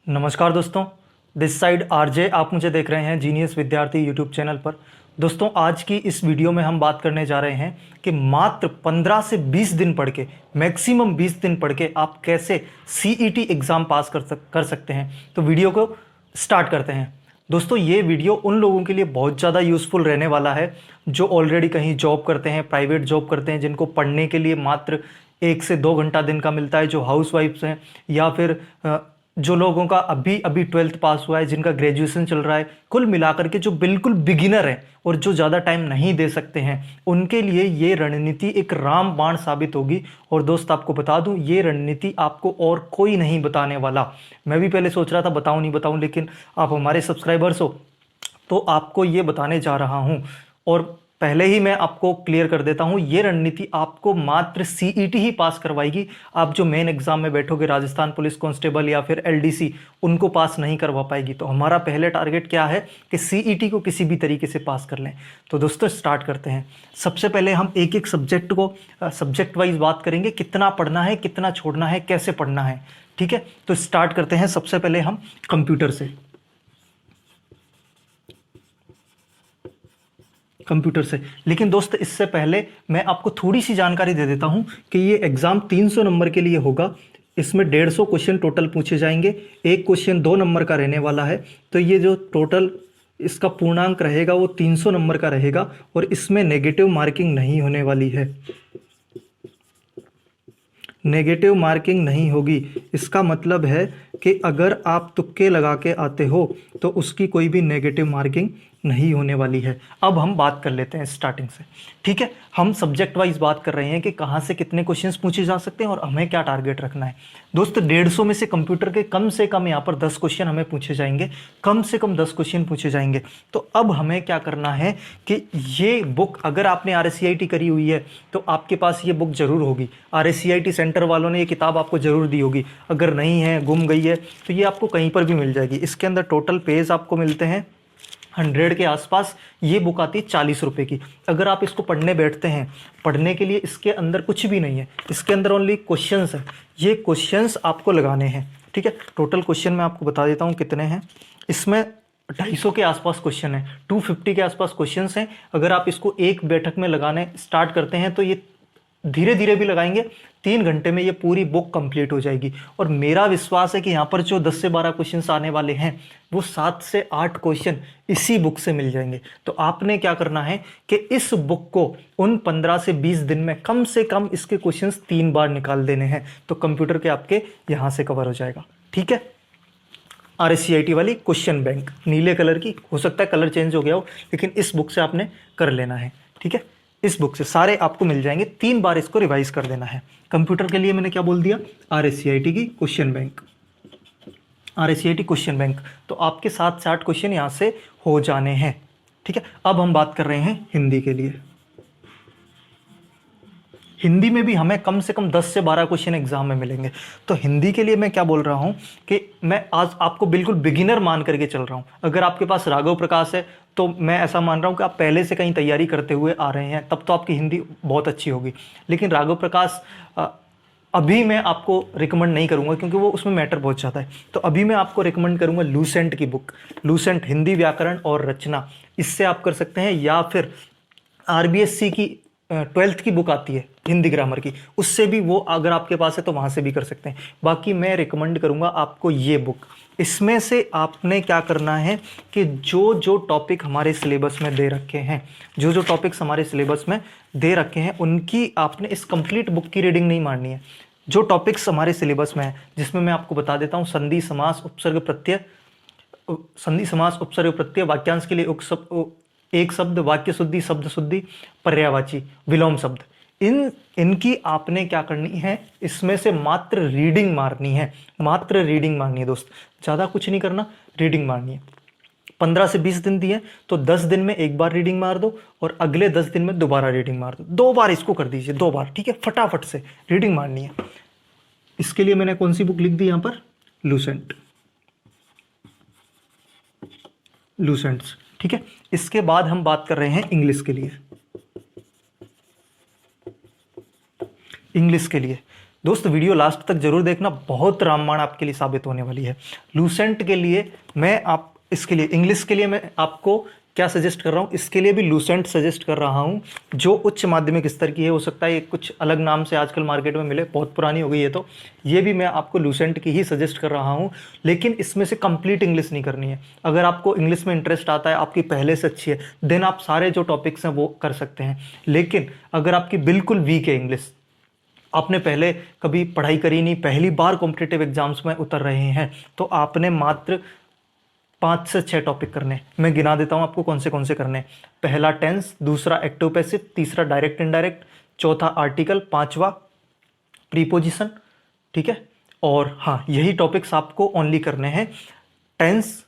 नमस्कार दोस्तों, this side RJ. आप मुझे देख रहे हैं जीनियस विद्यार्थी यूट्यूब चैनल पर। दोस्तों, आज की इस वीडियो में हम बात करने जा रहे हैं कि मात्र 15 से 20 दिन पढ़ के, मैक्सिमम 20 दिन पढ़ के आप कैसे सीईटी एग्ज़ाम पास कर सकते हैं। तो वीडियो को स्टार्ट करते हैं। दोस्तों, ये वीडियो उन लोगों के लिए बहुत ज़्यादा यूज़फुल रहने वाला है जो ऑलरेडी कहीं जॉब करते हैं, प्राइवेट जॉब करते हैं, जिनको पढ़ने के लिए मात्र 1 से 2 घंटा दिन का मिलता है, जो हाउस वाइफ्स हैं, या फिर जो लोगों का अभी अभी 12th पास हुआ है, जिनका ग्रेजुएशन चल रहा है। कुल मिलाकर के जो बिल्कुल बिगिनर हैं और जो ज़्यादा टाइम नहीं दे सकते हैं, उनके लिए ये रणनीति एक रामबाण साबित होगी। और दोस्त, आपको बता दूं, ये रणनीति आपको और कोई नहीं बताने वाला। मैं भी पहले सोच रहा था बताऊं नहीं बताऊं, लेकिन आप हमारे सब्सक्राइबर्स हो तो आपको ये बताने जा रहा हूँ। और पहले ही मैं आपको क्लियर कर देता हूँ, ये रणनीति आपको मात्र सीईटी ही पास करवाएगी। आप जो मेन एग्जाम में बैठोगे, राजस्थान पुलिस कांस्टेबल या फिर एलडीसी, उनको पास नहीं करवा पाएगी। तो हमारा पहले टारगेट क्या है कि सीईटी को किसी भी तरीके से पास कर लें। तो दोस्तों, स्टार्ट करते हैं। सबसे पहले हम एक एक सब्जेक्ट को सब्जेक्ट वाइज बात करेंगे, कितना पढ़ना है, कितना छोड़ना है, कैसे पढ़ना है। ठीक है, तो स्टार्ट करते हैं। सबसे पहले हम कंप्यूटर से लेकिन दोस्त, इससे पहले मैं आपको थोड़ी सी जानकारी दे देता हूं कि ये एग्जाम 300 नंबर के लिए होगा। इसमें 150 क्वेश्चन टोटल पूछे जाएंगे। एक क्वेश्चन 2 नंबर का रहने वाला है। तो ये जो टोटल इसका पूर्णांक रहेगा वो 300 नंबर का रहेगा, और इसमें नेगेटिव मार्किंग नहीं होने वाली है। नेगेटिव मार्किंग नहीं होगी। इसका मतलब है कि अगर आप तुक्के लगा के आते हो तो उसकी कोई भी नेगेटिव मार्किंग नहीं होने वाली है। अब हम बात कर लेते हैं स्टार्टिंग से। ठीक है, हम सब्जेक्ट वाइज बात कर रहे हैं कि कहाँ से कितने क्वेश्चंस पूछे जा सकते हैं और हमें क्या टारगेट रखना है। दोस्त, 150 में से कंप्यूटर के कम से कम यहाँ पर 10 क्वेश्चन हमें पूछे जाएंगे, कम से कम 10 क्वेश्चन पूछे जाएंगे। तो अब हमें क्या करना है कि ये बुक, अगर आपने RSCIT करी हुई है तो आपके पास ये बुक जरूर होगी। RSCIT सेंटर वालों ने ये किताब आपको जरूर दी होगी। अगर नहीं है, गुम गई है, तो ये आपको कहीं पर भी मिल जाएगी। इसके अंदर टोटल पेज आपको मिलते हैं 100 के आसपास। ये बुक आती है 40 रुपये की। अगर आप इसको पढ़ने बैठते हैं, पढ़ने के लिए इसके अंदर कुछ भी नहीं है, इसके अंदर ओनली क्वेश्चंस हैं। ये क्वेश्चंस आपको लगाने हैं। ठीक है, टोटल क्वेश्चन मैं आपको बता देता हूँ कितने हैं। इसमें 250 के आसपास क्वेश्चन है, 250 के आसपास क्वेश्चंस हैं। अगर आप इसको एक बैठक में लगाने स्टार्ट करते हैं तो ये धीरे धीरे भी लगाएंगे, 3 घंटे में ये पूरी बुक कंप्लीट हो जाएगी। और मेरा विश्वास है कि यहाँ पर जो 10 से 12 क्वेश्चंस आने वाले हैं, वो 7 से 8 क्वेश्चन इसी बुक से मिल जाएंगे। तो आपने क्या करना है कि इस बुक को उन 15 से 20 दिन में कम से कम इसके क्वेश्चंस 3 बार निकाल देने हैं, तो कंप्यूटर के आपके यहाँ से कवर हो जाएगा। ठीक है, RSCIT वाली क्वेश्चन बैंक नीले कलर की, हो सकता है कलर चेंज हो गया हो, लेकिन इस बुक से आपने कर लेना है। ठीक है, इस बुक से सारे आपको मिल जाएंगे। 3 बार इसको रिवाइज कर देना है। कंप्यूटर के लिए मैंने क्या बोल दिया, RSCIT की question bank, RSCIT question bank. तो आपके 7 से 8 क्वेश्चन यहाँ से हो जाने हैं। ठीक है, अब हम बात कर रहे हैं हिंदी के लिए। हिंदी में भी हमें कम से कम 10 से 12 क्वेश्चन एग्जाम में मिलेंगे। तो हिंदी के लिए मैं क्या बोल रहा हूं कि मैं आज आपको बिल्कुल बिगिनर मान करके चल रहा हूं। अगर आपके पास राघव प्रकाश है तो मैं ऐसा मान रहा हूं कि आप पहले से कहीं तैयारी करते हुए आ रहे हैं, तब तो आपकी हिंदी बहुत अच्छी होगी। लेकिन राघव प्रकाश अभी मैं आपको रिकमेंड नहीं करूंगा, क्योंकि वो उसमें मैटर बहुत ज़्यादा है। तो अभी मैं आपको रिकमेंड करूंगा लूसेंट की बुक, लूसेंट हिंदी व्याकरण और रचना। इससे आप कर सकते हैं, या फिर RBSC की 12th की बुक आती है हिंदी ग्रामर की, उससे भी, वो अगर आपके पास है तो वहाँ से भी कर सकते हैं। बाकी मैं रिकमेंड करूँगा आपको ये बुक। इसमें से आपने क्या करना है कि जो जो टॉपिक हमारे सिलेबस में दे रखे हैं, जो जो टॉपिक्स हमारे सिलेबस में दे रखे हैं, उनकी आपने इस कंप्लीट बुक की रीडिंग नहीं मारनी है। जो टॉपिक्स हमारे सिलेबस में है, जिसमें मैं आपको बता देता हूँ, संधि समास उपसर्ग प्रत्यय, संधि समास उपसर्ग प्रत्यय, वाक्यांश के लिए एक शब्द, वाक्य शुद्धि, शब्द शुद्धि, पर्यायवाची, विलोम शब्द, इनकी आपने क्या करनी है, इसमें से मात्र रीडिंग मारनी है। मात्र रीडिंग मारनी है दोस्त, ज़्यादा कुछ नहीं करना, रीडिंग मारनी है। 15 से 20 दिन दिए तो 10 दिन में एक बार रीडिंग मार दो, और अगले 10 दिन में दोबारा रीडिंग मार दो। 2 बार इसको कर दीजिए, 2 बार। ठीक है, फटाफट से रीडिंग मारनी है। इसके लिए मैंने कौन सी बुक लिख दी यहाँ पर, लूसेंट, लूसेंट्स। ठीक है, इसके बाद हम बात कर रहे हैं इंग्लिश के लिए। इंग्लिश के लिए दोस्त वीडियो लास्ट तक जरूर देखना, बहुत रामबाण आपके लिए साबित होने वाली है। लूसेंट के लिए मैं आप इसके लिए इंग्लिश के लिए मैं आपको क्या सजेस्ट कर रहा हूँ, इसके लिए भी लूसेंट सजेस्ट कर रहा हूँ जो उच्च माध्यमिक स्तर की है। हो सकता है ये कुछ अलग नाम से आजकल मार्केट में मिले, बहुत पुरानी हो गई है, तो ये भी मैं आपको लूसेंट की ही सजेस्ट कर रहा हूँ। लेकिन इसमें से कंप्लीट इंग्लिश नहीं करनी है। अगर आपको इंग्लिश में इंटरेस्ट आता है, आपकी पहले से अच्छी है, देन आप सारे जो टॉपिक्स हैं वो कर सकते हैं। लेकिन अगर आपकी बिल्कुल वीक है इंग्लिश, आपने पहले कभी पढ़ाई करी नहीं, पहली बार कॉम्पिटिटिव एग्जाम्स में उतर रहे हैं, तो आपने मात्र 5 से 6 टॉपिक करने। मैं गिना देता हूं आपको कौन से करने। पहला टेंस, दूसरा एक्टिव पैसिव, तीसरा डायरेक्ट इनडायरेक्ट, चौथा आर्टिकल, पांचवा प्रीपोजिशन, ठीक है। और हाँ, यही टॉपिक्स आपको ओनली करने हैं। Tense,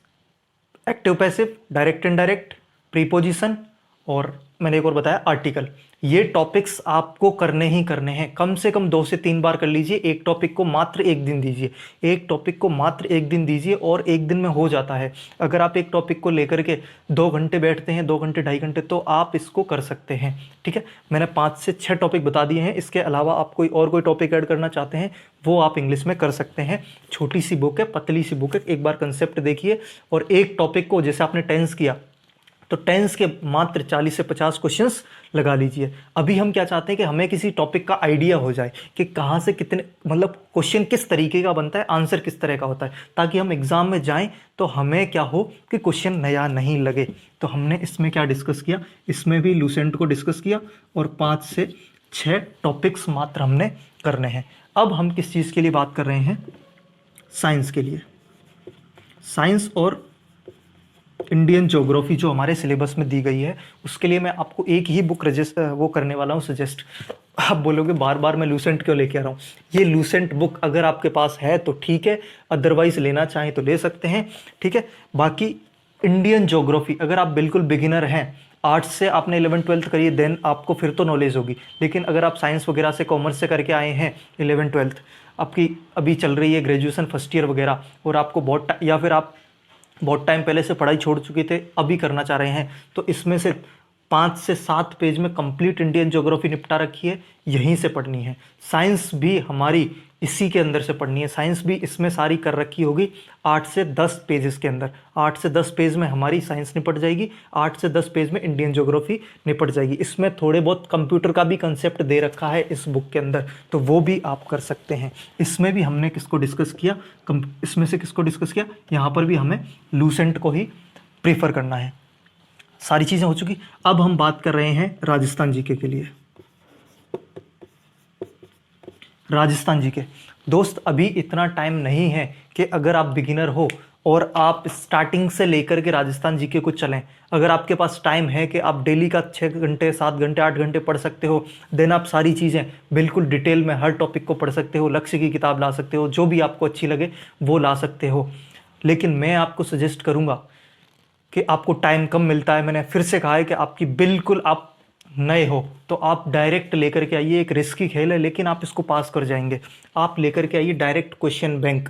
active passive, direct indirect, preposition और मैंने एक और बताया आर्टिकल। ये टॉपिक्स आपको करने ही करने हैं। कम से कम 2 से 3 बार कर लीजिए। एक टॉपिक को मात्र एक दिन दीजिए, एक टॉपिक को मात्र एक दिन दीजिए और एक दिन में हो जाता है। अगर आप एक टॉपिक को लेकर के 2 घंटे बैठते हैं, 2 घंटे 2.5 घंटे, तो आप इसको कर सकते हैं, ठीक है। मैंने 5 से 6 टॉपिक बता दिए हैं। इसके अलावा आप कोई टॉपिक ऐड करना चाहते हैं वो आप इंग्लिश में कर सकते हैं। छोटी सी बुक है, पतली सी बुक है, एक बार कंसेप्ट देखिए और एक टॉपिक को, जैसे आपने टेंस किया तो टेंस के मात्र 40 से 50 क्वेश्चंस लगा लीजिए। अभी हम क्या चाहते हैं कि हमें किसी टॉपिक का आइडिया हो जाए कि कहाँ से कितने, मतलब क्वेश्चन किस तरीके का बनता है, आंसर किस तरह का होता है, ताकि हम एग्जाम में जाएं तो हमें क्या हो कि क्वेश्चन नया नहीं लगे। तो हमने इसमें क्या डिस्कस किया, इसमें भी लूसेंट को डिस्कस किया और 5 से 6 टॉपिक्स मात्र हमने करने हैं। अब हम किस चीज़ के लिए बात कर रहे हैं, साइंस के लिए। साइंस और इंडियन ज्योग्राफी जो हमारे सिलेबस में दी गई है, उसके लिए मैं आपको एक ही बुक वो करने वाला हूँ सजेस्ट। आप बोलोगे बार बार मैं लूसेंट क्यों लेके आ रहा हूँ। ये लूसेंट बुक अगर आपके पास है तो ठीक है, अदरवाइज लेना चाहें तो ले सकते हैं, ठीक है। बाकी इंडियन ज्योग्राफी अगर आप बिल्कुल बिगिनर हैं, आर्ट्स से आपने 11th-12th करी है, देन आपको फिर तो नॉलेज होगी। लेकिन अगर आप साइंस वगैरह से, कॉमर्स से करके आए हैं, 11th-12th आपकी अभी चल रही है, ग्रेजुएशन फर्स्ट ईयर वगैरह, और आपको या फिर आप बहुत टाइम पहले से पढ़ाई छोड़ चुके थे, अभी करना चाह रहे हैं, तो इसमें से 5 से 7 पेज में कंप्लीट इंडियन ज्योग्राफी निपटा रखी है, यहीं से पढ़नी है। साइंस भी हमारी इसी के अंदर से पढ़नी है, साइंस भी इसमें सारी कर रखी होगी 8 से 10 पेजेस के अंदर। 8 से 10 पेज में हमारी साइंस निपट जाएगी, 8 से 10 पेज में इंडियन ज्योग्राफी निपट जाएगी। इसमें थोड़े बहुत कंप्यूटर का भी कंसेप्ट दे रखा है इस बुक के अंदर, तो वो भी आप कर सकते हैं। इसमें भी हमने किसको डिस्कस किया, इसमें से किसको डिस्कस किया, यहाँ पर भी हमें लूसेंट को ही प्रीफर करना है। सारी चीज़ें हो चुकी। अब हम बात कर रहे हैं राजस्थान जीके के लिए। राजस्थान जीके दोस्त, अभी इतना टाइम नहीं है कि अगर आप बिगिनर हो और आप स्टार्टिंग से लेकर के राजस्थान जीके को चलें। अगर आपके पास टाइम है कि आप डेली का 6 घंटे 7 घंटे 8 घंटे पढ़ सकते हो, देन आप सारी चीज़ें बिल्कुल डिटेल में हर टॉपिक को पढ़ सकते हो, लक्ष्य की किताब ला सकते हो, जो भी आपको अच्छी लगे वो ला सकते हो। लेकिन मैं आपको सजेस्ट करूँगा कि आपको टाइम कम मिलता है, मैंने फिर से कहा है कि आपकी बिल्कुल आप नए हो तो आप डायरेक्ट लेकर के आइए। एक रिस्की खेल है लेकिन आप इसको पास कर जाएंगे। आप लेकर के आइए डायरेक्ट क्वेश्चन बैंक।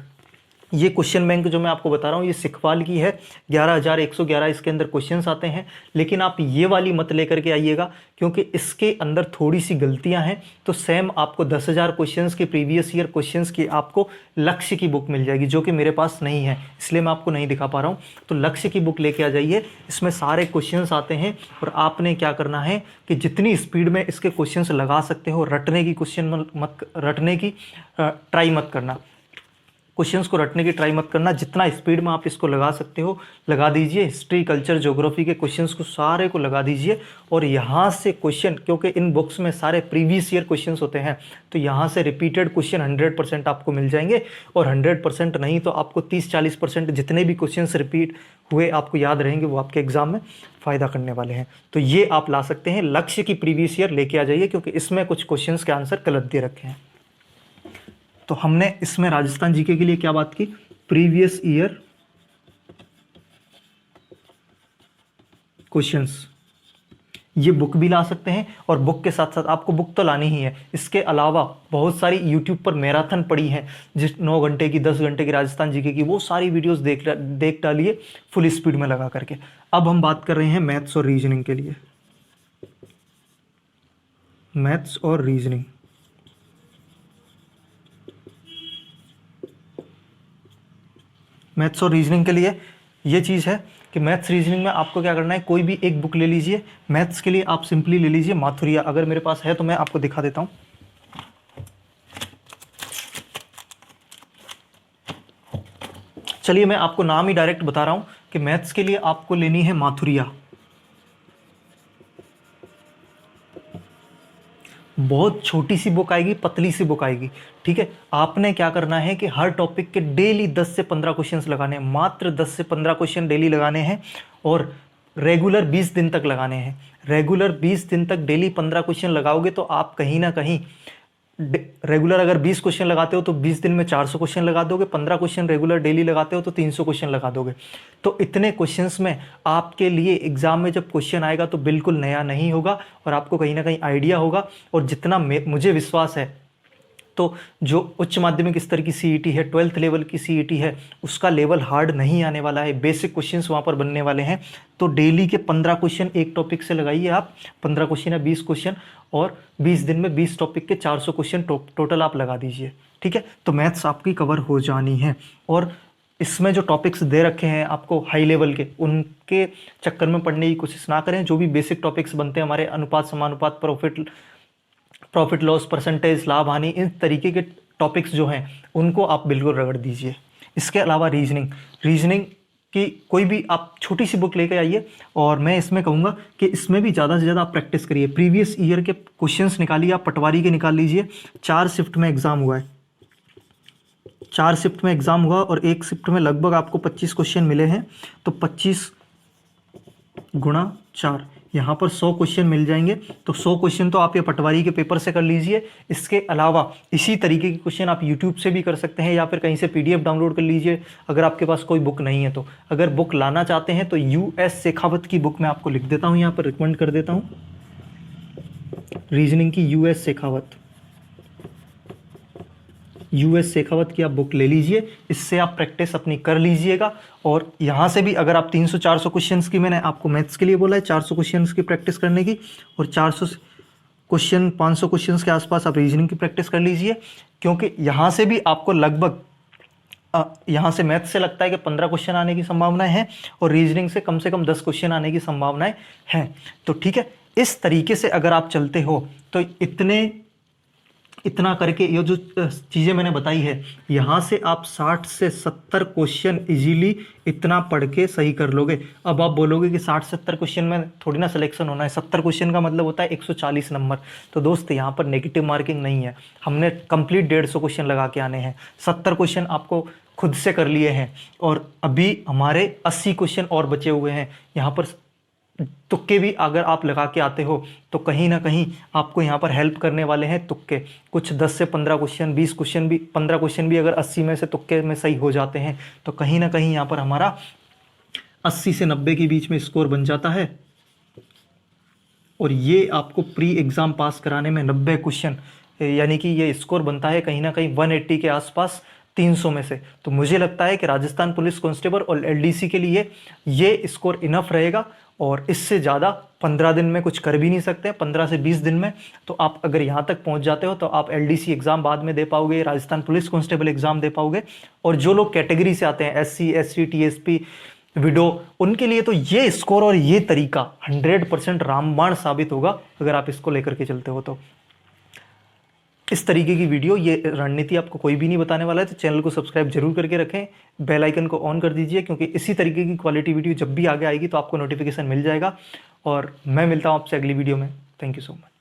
ये क्वेश्चन बैंक जो मैं आपको बता रहा हूँ ये सिखवाल की है, 11,111 इसके अंदर क्वेश्चंस आते हैं। लेकिन आप ये वाली मत लेकर के आइएगा क्योंकि इसके अंदर थोड़ी सी गलतियां हैं। तो सेम आपको 10,000 क्वेश्चंस के प्रीवियस ईयर क्वेश्चंस की आपको लक्ष्य की बुक मिल जाएगी, जो कि मेरे पास नहीं है, इसलिए मैं आपको नहीं दिखा पा रहा हूँ। तो लक्ष्य की बुक लेके आ जाइए, इसमें सारे क्वेश्चंस आते हैं और आपने क्या करना है कि जितनी स्पीड में इसके क्वेश्चंस लगा सकते हो, रटने की ट्राई मत करना, क्वेश्चंस को रटने की ट्राई मत करना। जितना स्पीड में आप इसको लगा सकते हो लगा दीजिए। हिस्ट्री, कल्चर, ज्योग्राफी के क्वेश्चंस को सारे को लगा दीजिए और यहाँ से क्वेश्चन, क्योंकि इन बुक्स में सारे प्रीवियस ईयर क्वेश्चंस होते हैं, तो यहाँ से रिपीटेड क्वेश्चन 100% आपको मिल जाएंगे। और 100% नहीं तो आपको 30-40% जितने भी क्वेश्चंस रिपीट हुए आपको याद रहेंगे, वो आपके एग्जाम में फ़ायदा करने वाले हैं। तो ये आप ला सकते हैं। लक्ष्य की प्रीवियस ईयर लेके आ जाइए क्योंकि इसमें कुछ क्वेश्चन के आंसर गलत दे रखे हैं। तो हमने इसमें राजस्थान जीके के लिए क्या बात की, प्रीवियस ईयर क्वेश्चंस, ये बुक भी ला सकते हैं। और बुक के साथ साथ आपको बुक तो लानी ही है, इसके अलावा बहुत सारी यूट्यूब पर मैराथन पड़ी है, जिस 9 घंटे की 10 घंटे की राजस्थान जीके की, वो सारी वीडियोस देख डालिए फुल स्पीड में लगा करके। अब हम बात कर रहे हैं मैथ्स और रीजनिंग के लिए। मैथ्स और रीजनिंग मैथ्स और रीजनिंग के लिए ये चीज़ है कि मैथ्स रीजनिंग में आपको क्या करना है, कोई भी एक बुक ले लीजिए। मैथ्स के लिए आप सिंपली ले लीजिए माथुरिया, अगर मेरे पास है तो मैं आपको दिखा देता हूँ। चलिए मैं आपको नाम ही डायरेक्ट बता रहा हूँ कि मैथ्स के लिए आपको लेनी है माथुरिया। बहुत छोटी सी बुक आएगी, पतली सी बुक आएगी, ठीक है। आपने क्या करना है कि हर टॉपिक के डेली 10 से 15 क्वेश्चंस लगाने हैं, मात्र 10 से 15 क्वेश्चन डेली लगाने हैं और रेगुलर 20 दिन तक लगाने हैं। रेगुलर 20 दिन तक डेली 15 क्वेश्चन लगाओगे तो आप कहीं ना कहीं रेगुलर अगर 20 क्वेश्चन लगाते हो तो 20 दिन में 400 क्वेश्चन लगा दोगे, 15 क्वेश्चन रेगुलर डेली लगाते हो तो 300 क्वेश्चन लगा दोगे। तो इतने क्वेश्चंस में आपके लिए एग्जाम में जब क्वेश्चन आएगा तो बिल्कुल नया नहीं होगा और आपको कहीं ना कहीं आइडिया होगा। और जितना मुझे विश्वास है तो जो उच्च माध्यमिक स्तर की सीईटी है, 12th लेवल की सीईटी है, उसका लेवल हार्ड नहीं आने वाला है, बेसिक क्वेश्चंस वहाँ पर बनने वाले हैं। तो डेली के 15 क्वेश्चन एक टॉपिक से लगाइए आप, 15 क्वेश्चन या 20 क्वेश्चन, और 20 दिन में 20 टॉपिक के 400 क्वेश्चन टोटल आप लगा दीजिए, ठीक है। तो मैथ्स आपकी कवर हो जानी है। और इसमें जो टॉपिक्स दे रखे हैं आपको हाई लेवल के, उनके चक्कर में पढ़ने की कोशिश ना करें। जो भी बेसिक टॉपिक्स बनते हैं हमारे, अनुपात, समानुपात, प्रॉफिट लॉस, परसेंटेज, लाभ हानि, इन तरीके के टॉपिक्स जो हैं उनको आप बिल्कुल रगड़ दीजिए। इसके अलावा रीजनिंग की कोई भी आप छोटी सी बुक लेके आइए और मैं इसमें कहूँगा कि इसमें भी ज़्यादा से ज़्यादा आप प्रैक्टिस करिए। प्रीवियस ईयर के क्वेश्चंस निकालिए, आप पटवारी के निकाल लीजिए। 4 शिफ्ट में एग्ज़ाम हुआ है, 4 शिफ्ट में एग्ज़ाम हुआ और एक शिफ्ट में लगभग आपको 25 क्वेश्चन मिले हैं। तो 25 गुणा 4, यहाँ पर 100 क्वेश्चन मिल जाएंगे। तो 100 क्वेश्चन तो आप ये पटवारी के पेपर से कर लीजिए। इसके अलावा इसी तरीके के क्वेश्चन आप यूट्यूब से भी कर सकते हैं या फिर कहीं से पीडीएफ डाउनलोड कर लीजिए, अगर आपके पास कोई बुक नहीं है तो। अगर बुक लाना चाहते हैं तो यूएस शेखावत की बुक मैं आपको लिख देता हूँ, यहाँ पर रिकमेंड कर देता हूँ, रीजनिंग की यूएस शेखावत की आप बुक ले लीजिए। इससे आप प्रैक्टिस अपनी कर लीजिएगा। और यहाँ से भी अगर आप 300-400 क्वेश्चंस की, मैंने आपको मैथ्स के लिए बोला है 400 क्वेश्चंस की प्रैक्टिस करने की, और 400 क्वेश्चन 500 क्वेश्चंस के आसपास आप रीजनिंग की प्रैक्टिस कर लीजिए। क्योंकि यहाँ से भी आपको लगभग यहाँ से मैथ्स से लगता है कि 15 क्वेश्चन आने की संभावनाएं हैं और रीजनिंग से कम 10 क्वेश्चन आने की संभावनाएं हैं। तो ठीक है, इस तरीके से अगर आप चलते हो तो इतना करके ये जो चीज़ें मैंने बताई है, यहाँ से आप 60 से 70 क्वेश्चन इजीली इतना पढ़ के सही कर लोगे। अब आप बोलोगे कि 60-70 क्वेश्चन में थोड़ी ना सिलेक्शन होना है, 70 क्वेश्चन का मतलब होता है 140 नंबर। तो दोस्त यहाँ पर नेगेटिव मार्किंग नहीं है, हमने कंप्लीट 150 क्वेश्चन लगा के आने हैं। 70 क्वेश्चन आपको खुद से कर लिए हैं और अभी हमारे 80 क्वेश्चन और बचे हुए हैं। यहाँ पर तुक्के भी अगर आप लगा के आते हो तो कहीं ना कहीं आपको यहाँ पर हेल्प करने वाले हैं तुक्के। कुछ 10 से 15 क्वेश्चन, 20 क्वेश्चन भी, 15 क्वेश्चन भी अगर 80 में से तुक्के में सही हो जाते हैं तो कहीं ना कहीं यहाँ पर हमारा 80 से 90 के बीच में स्कोर बन जाता है। और ये आपको प्री एग्ज़ाम पास कराने में 90 क्वेश्चन, यानी कि ये स्कोर बनता है कहीं ना कहीं 180 के आसपास 300 में से। तो मुझे लगता है कि राजस्थान पुलिस कांस्टेबल और एलडीसी के लिए ये स्कोर इनफ रहेगा। और इससे ज़्यादा 15 दिन में कुछ कर भी नहीं सकते, 15 से 20 दिन में। तो आप अगर यहाँ तक पहुँच जाते हो तो आप एलडीसी एग्ज़ाम बाद में दे पाओगे, राजस्थान पुलिस कांस्टेबल एग्ज़ाम दे पाओगे। और जो लोग कैटेगरी से आते हैं, एससी, एसटी, टीएसपी, विडो, उनके लिए तो ये स्कोर और ये तरीका 100% रामबाण साबित होगा अगर आप इसको लेकर के चलते हो तो। इस तरीके की वीडियो, ये रणनीति आपको कोई भी नहीं बताने वाला है। तो चैनल को सब्सक्राइब जरूर करके रखें, बेल आइकन को ऑन कर दीजिए, क्योंकि इसी तरीके की क्वालिटी वीडियो जब भी आगे आएगी तो आपको नोटिफिकेशन मिल जाएगा। और मैं मिलता हूँ आपसे अगली वीडियो में। Thank you so much.